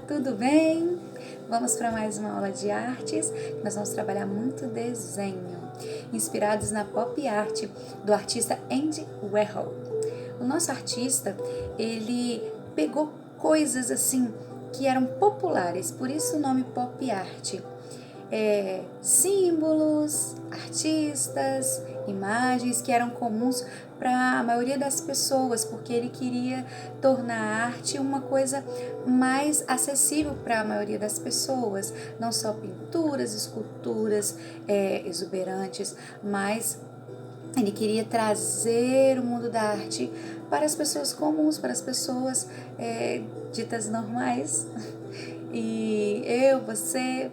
tudo bem? Vamos para mais uma aula de artes. Nós vamos trabalhar muito desenho, inspirados na pop art do artista Andy Warhol. O nosso artista, ele pegou coisas assim que eram populares, por isso o nome pop art. Símbolos, artistas, imagens que eram comuns para a maioria das pessoas, porque ele queria tornar a arte uma coisa mais acessível para a maioria das pessoas, não só pinturas, esculturas exuberantes, mas ele queria trazer o mundo da arte para as pessoas comuns, para as pessoas ditas normais, e você,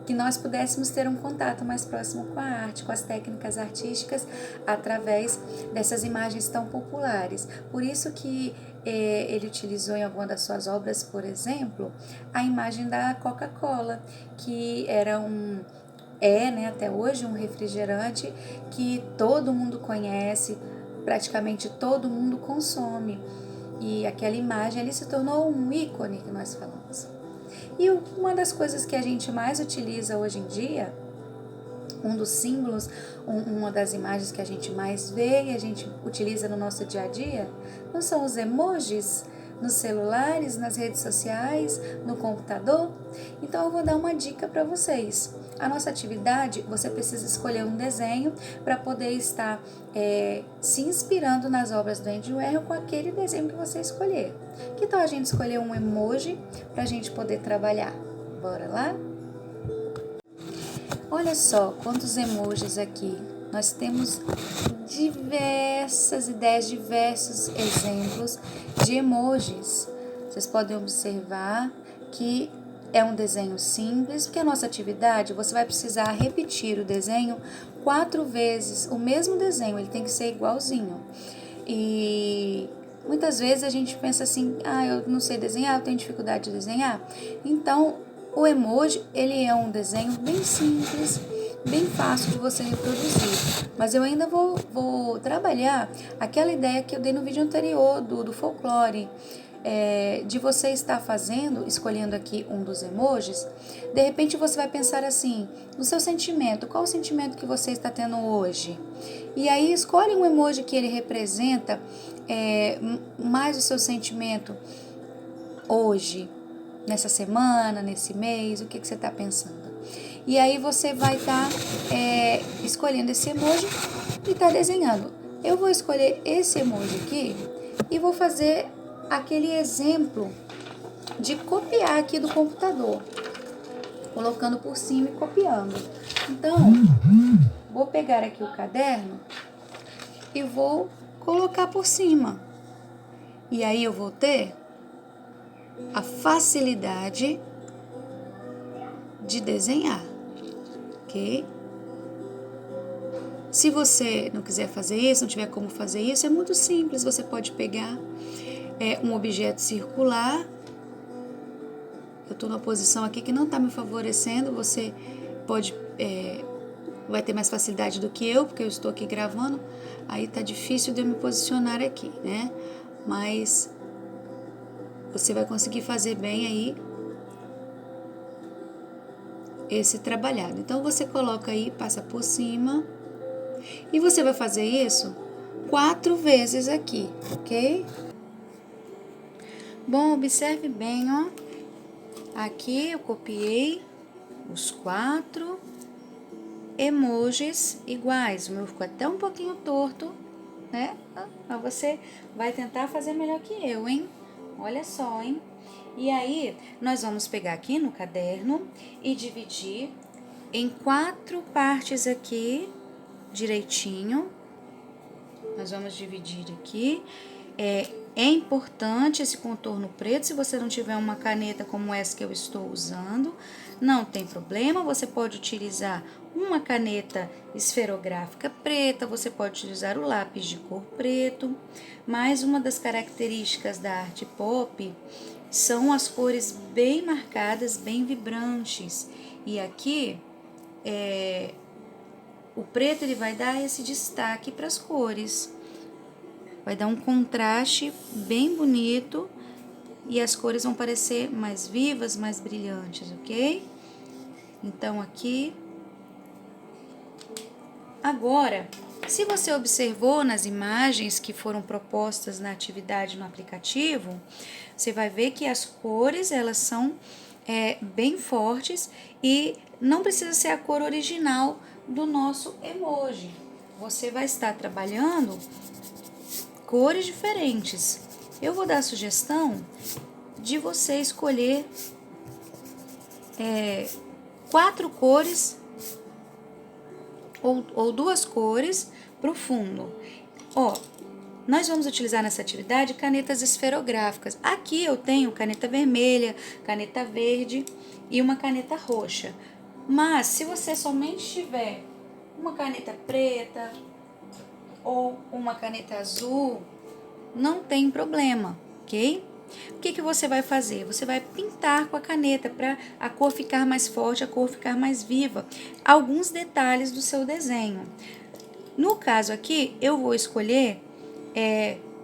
que nós pudéssemos ter um contato mais próximo com a arte, com as técnicas artísticas, através dessas imagens tão populares. Por isso que ele utilizou em alguma das suas obras, por exemplo, a imagem da Coca-Cola, que era até hoje um refrigerante que todo mundo conhece, praticamente todo mundo consome. E aquela imagem ali se tornou um ícone que nós falamos. E uma das coisas que a gente mais utiliza hoje em dia, um dos símbolos, uma das imagens que a gente mais vê e a gente utiliza no nosso dia a dia, não são os emojis nos celulares, nas redes sociais, no computador? Então eu vou dar uma dica para vocês. A nossa atividade, você precisa escolher um desenho para poder estar se inspirando nas obras do Andy Warhol com aquele desenho que você escolher. Que tal a gente escolher um emoji para a gente poder trabalhar? Bora lá? Olha só quantos emojis aqui. Nós temos diversas ideias, diversos exemplos de emojis. Vocês podem observar que é um desenho simples, porque a nossa atividade, você vai precisar repetir o desenho 4 vezes, o mesmo desenho, ele tem que ser igualzinho. E muitas vezes a gente pensa assim, eu não sei desenhar, eu tenho dificuldade de desenhar. Então, o emoji, ele é um desenho bem simples, bem fácil de você reproduzir. Mas eu ainda vou trabalhar aquela ideia que eu dei no vídeo anterior do folclore, de você estar escolhendo aqui um dos emojis. De repente você vai pensar assim, no seu sentimento, qual o sentimento que você está tendo hoje? E aí escolhe um emoji que ele representa mais o seu sentimento hoje, nessa semana, nesse mês, o que você está pensando? E aí você vai estar escolhendo esse emoji e está desenhando. Eu vou escolher esse emoji aqui e vou fazer aquele exemplo de copiar aqui do computador, colocando por cima e copiando. Então, vou pegar aqui o caderno e vou colocar por cima. E aí eu vou ter a facilidade de desenhar, ok? Se você não quiser fazer isso, não tiver como fazer isso, é muito simples. Você pode pegar um objeto circular. Eu estou numa posição aqui que não está me favorecendo. Você vai ter mais facilidade do que eu, porque eu estou aqui gravando. Aí tá difícil de eu me posicionar aqui, né? Mas você vai conseguir fazer bem aí esse trabalhado. Então você coloca aí, passa por cima e você vai fazer isso 4 vezes aqui, ok? Bom, observe bem, ó. Aqui eu copiei os 4 emojis iguais. O meu ficou até um pouquinho torto, né? Mas você vai tentar fazer melhor que eu, hein? Olha só, hein? E aí, nós vamos pegar aqui no caderno e dividir em 4 partes aqui, direitinho. Nós vamos dividir aqui. É importante esse contorno preto. Se você não tiver uma caneta como essa que eu estou usando, não tem problema. Você pode utilizar uma caneta esferográfica preta, você pode utilizar o lápis de cor preto. Mas uma das características da arte pop são as cores bem marcadas, bem vibrantes. E aqui, o preto ele vai dar esse destaque para as cores. Vai dar um contraste bem bonito e as cores vão parecer mais vivas, mais brilhantes, ok? Então, aqui. Agora, se você observou nas imagens que foram propostas na atividade no aplicativo, você vai ver que as cores, elas são bem fortes e não precisa ser a cor original do nosso emoji. Você vai estar trabalhando cores diferentes. Eu vou dar a sugestão de você escolher 4 cores ou 2 cores para o fundo. Ó, nós vamos utilizar nessa atividade canetas esferográficas. Aqui eu tenho caneta vermelha, caneta verde e uma caneta roxa. Mas se você somente tiver uma caneta preta ou uma caneta azul, não tem problema, ok? O que você vai fazer? Você vai pintar com a caneta para a cor ficar mais forte, a cor ficar mais viva. Alguns detalhes do seu desenho. No caso aqui, eu vou escolher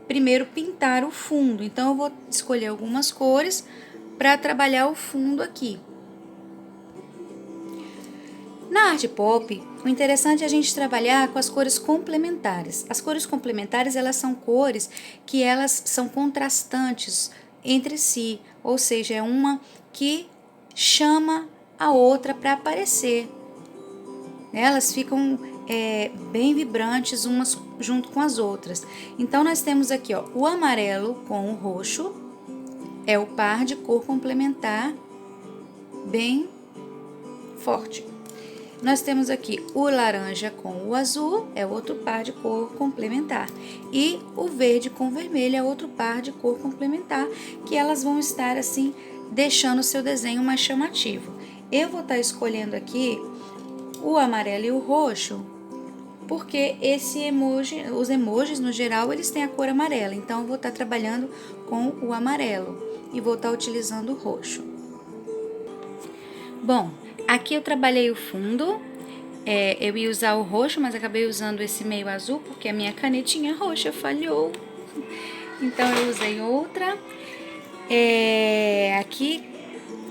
primeiro pintar o fundo. Então, eu vou escolher algumas cores para trabalhar o fundo aqui. Na arte pop, o interessante é a gente trabalhar com as cores complementares. As cores complementares, elas são cores que elas são contrastantes entre si, ou seja, é uma que chama a outra para aparecer. Elas ficam bem vibrantes umas junto com as outras. Então, nós temos aqui o amarelo com o roxo, é o par de cor complementar bem forte. Nós temos aqui o laranja com o azul, é outro par de cor complementar. E o verde com o vermelho é outro par de cor complementar, que elas vão estar assim, deixando o seu desenho mais chamativo. Eu vou estar escolhendo aqui o amarelo e o roxo, porque os emojis no geral, eles têm a cor amarela. Então, eu vou estar trabalhando com o amarelo e vou estar utilizando o roxo. Bom, aqui eu trabalhei o fundo, eu ia usar o roxo, mas acabei usando esse meio azul, porque a minha canetinha roxa falhou. Então, eu usei outra. Aqui,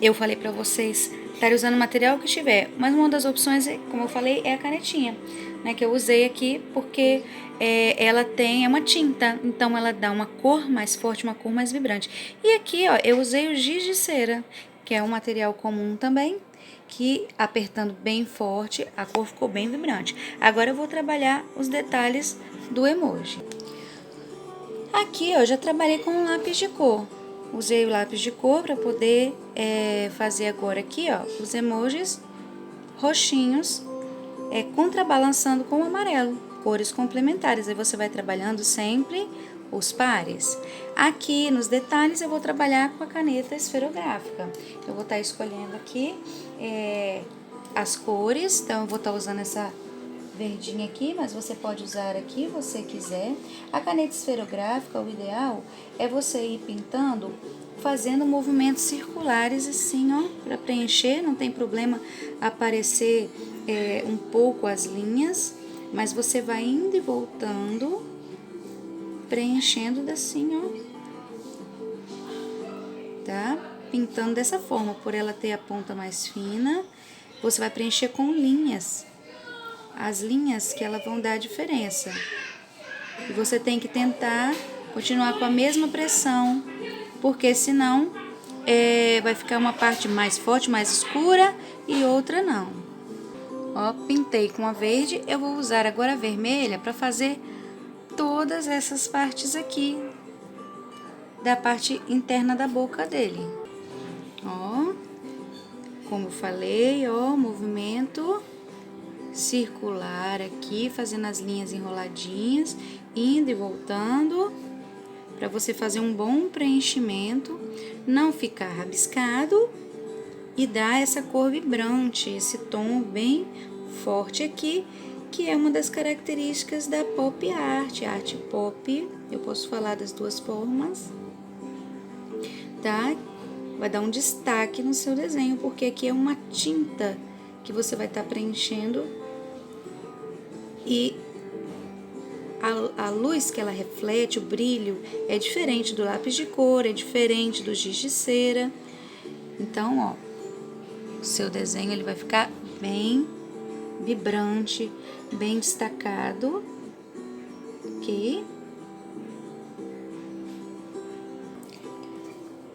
eu falei pra vocês estar usando o material que tiver, mas uma das opções, como eu falei, é a canetinha, né, que eu usei aqui, porque ela é uma tinta, então ela dá uma cor mais forte, uma cor mais vibrante. E aqui, ó, eu usei o giz de cera, que é um material comum também, que apertando bem forte, a cor ficou bem vibrante. Agora eu vou trabalhar os detalhes do emoji. Aqui, ó, já trabalhei com um lápis de cor. Usei o lápis de cor para poder fazer agora aqui, ó, os emojis roxinhos, contrabalançando com o amarelo, cores complementares. Aí você vai trabalhando sempre os pares. Aqui nos detalhes eu vou trabalhar com a caneta esferográfica. Eu vou estar escolhendo aqui as cores, então eu vou estar usando essa verdinha aqui, mas você pode usar aqui se você quiser. A caneta esferográfica, o ideal é você ir pintando, fazendo movimentos circulares assim, ó, para preencher. Não tem problema aparecer um pouco as linhas, mas você vai indo e voltando, preenchendo assim, ó, tá? Pintando dessa forma, por ela ter a ponta mais fina, você vai preencher com linhas. As linhas que elas vão dar a diferença. E você tem que tentar continuar com a mesma pressão, porque senão vai ficar uma parte mais forte, mais escura e outra não. Ó, pintei com a verde, eu vou usar agora a vermelha para fazer todas essas partes aqui, da parte interna da boca dele. Ó, como eu falei, ó, movimento circular aqui, fazendo as linhas enroladinhas, indo e voltando, para você fazer um bom preenchimento, não ficar rabiscado e dar essa cor vibrante, esse tom bem forte aqui, que é uma das características da pop art, arte pop. Eu posso falar das duas formas, tá? Vai dar um destaque no seu desenho, porque aqui é uma tinta que você vai estar preenchendo e a luz que ela reflete, o brilho, é diferente do lápis de cor, é diferente do giz de cera. Então, ó, o seu desenho ele vai ficar bem vibrante, bem destacado, ok?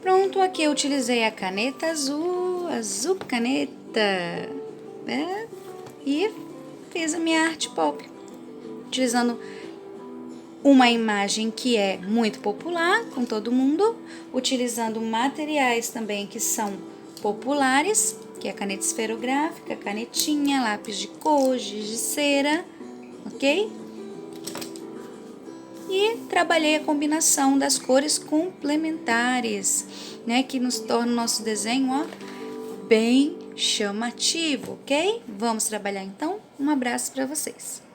Pronto, aqui eu utilizei a caneta azul caneta, né? E fiz a minha arte pop, utilizando uma imagem que é muito popular com todo mundo, utilizando materiais também que são populares, que é a caneta esferográfica, canetinha, lápis de cor, giz de cera, ok? E trabalhei a combinação das cores complementares, né, que nos torna o nosso desenho, ó, bem chamativo, ok? Vamos trabalhar então? Um abraço para vocês!